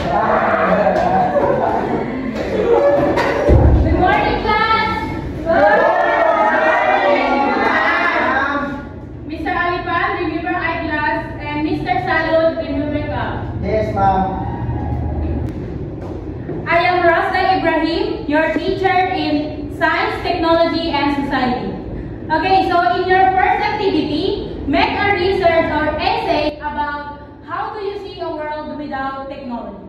Good morning, class! Good morning, ma'am! Mr. Alipan, remember eyeglass, and Mr. Salud, remember cup. Yes, ma'am. I am Rasta Ibrahim, your teacher in Science, Technology, and Society. Okay, so in your first activity, make a research or essay about how do you see a world without technology.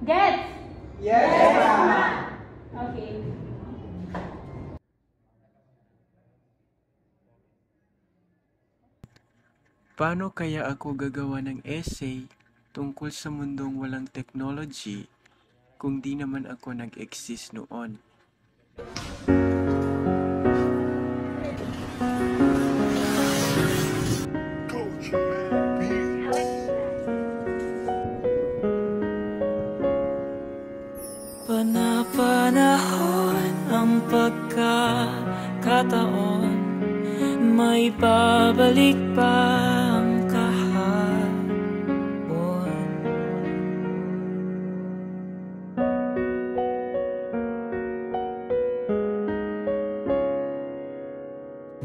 Gets? Yes, ma'am. Okay. Paano kaya ako gagawa ng essay tungkol sa mundong walang technology kung di naman ako nag-exist noon? Panapanahon ang pagkakataon, may babalik pa ang kahapon.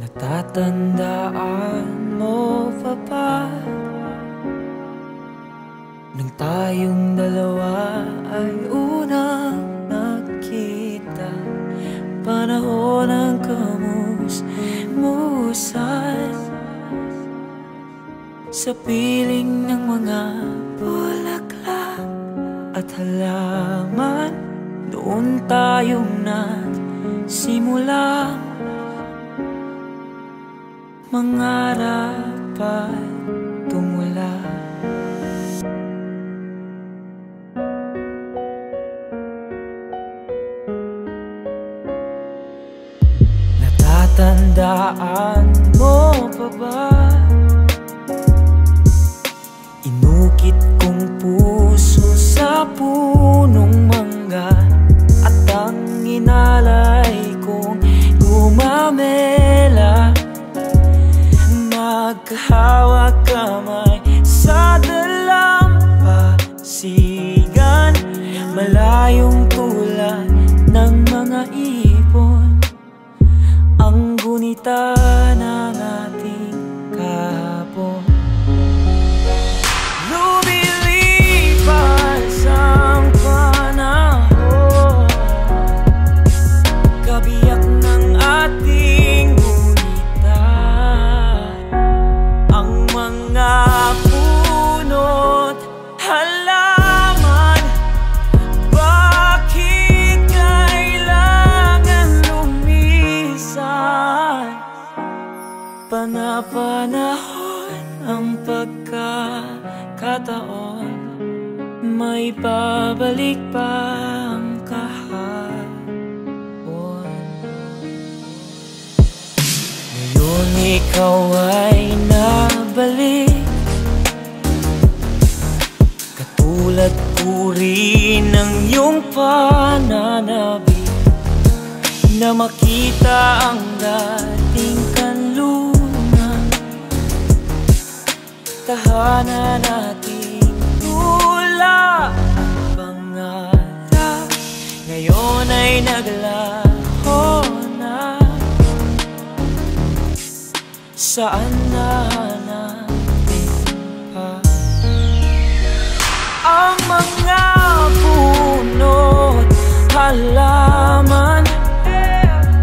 Natatandaan mo pa ba nang tayong dalawa ay unang nakita? Panahon ng kamus-musan sa piling ng mga bulaklak at halaman. Doon tayong nagsimula mangarap at tumula. Natatandaan mo pa ba? Inukit kong puso sa punong mangga at ang inalay kong gumamela. Nagkahawak kamay sa dalampasigan, malayong tulad ng mga ibon, ang gunita ng ating kahapon. Lumilipas ang panahon, kabiyak ng ating gunita, ang mga puno't halaman. Bakit kailangan lumisan? Panapanahon ang pagkakataon, may babalik pa ang kahapon. Ngayon ikaw ay nabalik, katulad ko rin ng iyong pananabik, na makita ang dating kanlunan, tahanan nating tula. Pangarap ngayon ay naglaho na, saan na natin pa? Ang mga puno't halaman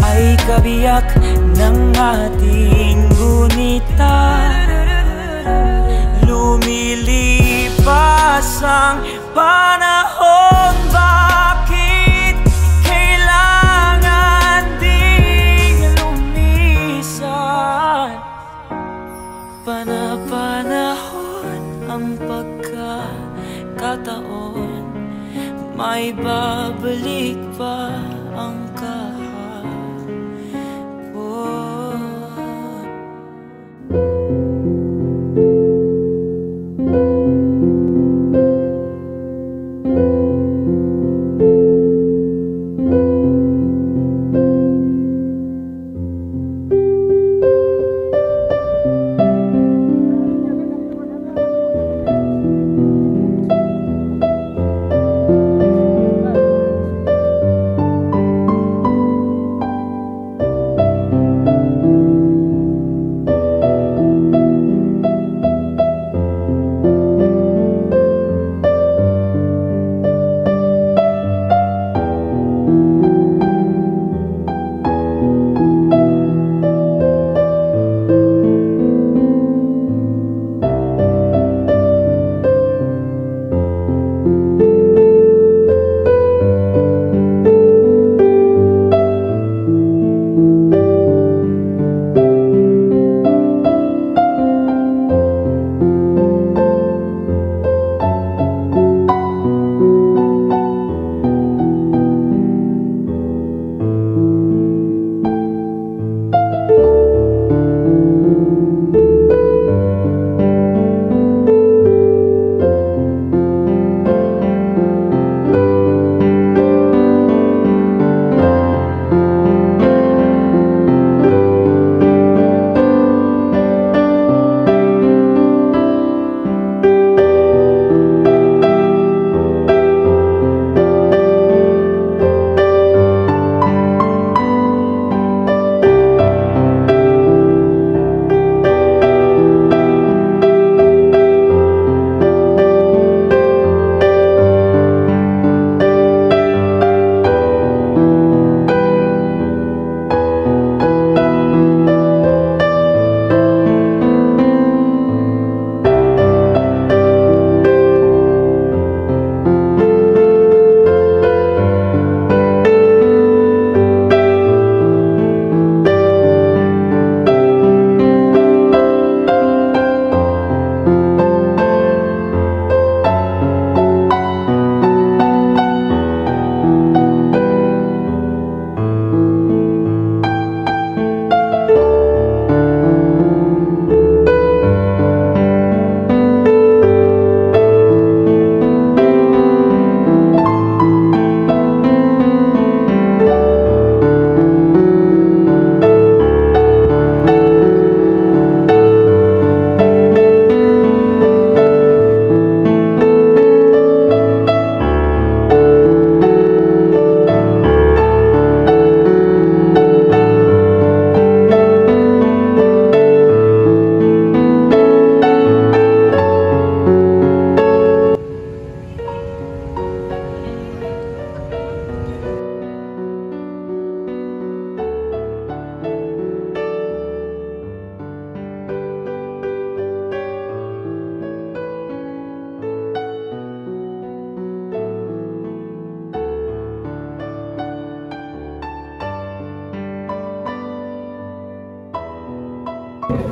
ay kabiyak ng ating gunita. Lumilipas ang panahon, bakit kailangan ding lumisan? Panapanahon ang pagkakataon, may babalik pa ang kahapon.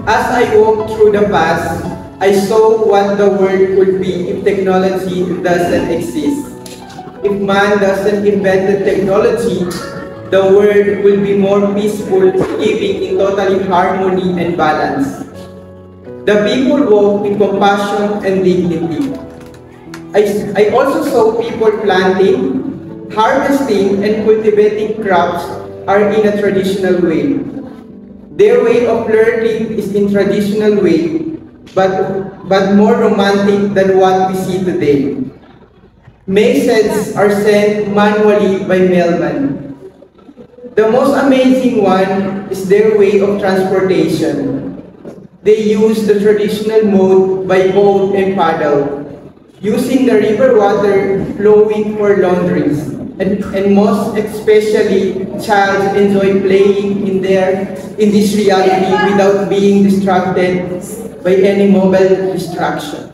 As I walked through the past, I saw what the world would be if technology doesn't exist. If man doesn't invent the technology, the world will be more peaceful, living in totally harmony and balance. The people walk with compassion and dignity. I also saw people planting, harvesting, and cultivating crops are in a traditional way. Their way of learning is in traditional way, but more romantic than what we see today. Messages are sent manually by mailman. The most amazing one is their way of transportation. They use the traditional mode by boat and paddle, using the river water flowing for laundries. And most especially, childs enjoy playing in this reality without being distracted by any mobile distraction.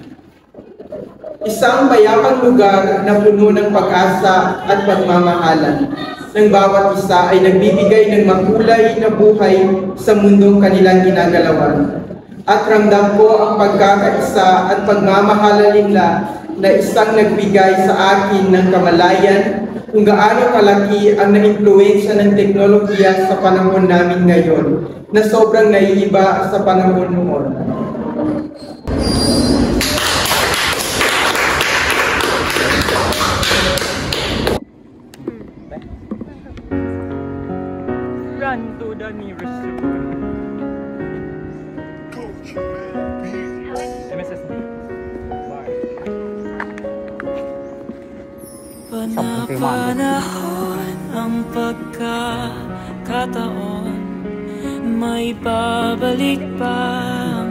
Isang payapang lugar na puno ng pag-asa at pagmamahalan. Ng bawat isa ay nagbibigay ng makulay na buhay sa mundong kanilang ginagalawan. At ramdam ko ang pagkakaisa at pagmamahalan nila na isang nagbigay sa akin ng kamalayan kung gaano kalaki ang naimpluwensya ng teknolohiya sa panahon namin ngayon na sobrang naiiba sa panahon noon. Run to the nearest school. MSSD. Panahon ang pagkakataon, may babalik pa ang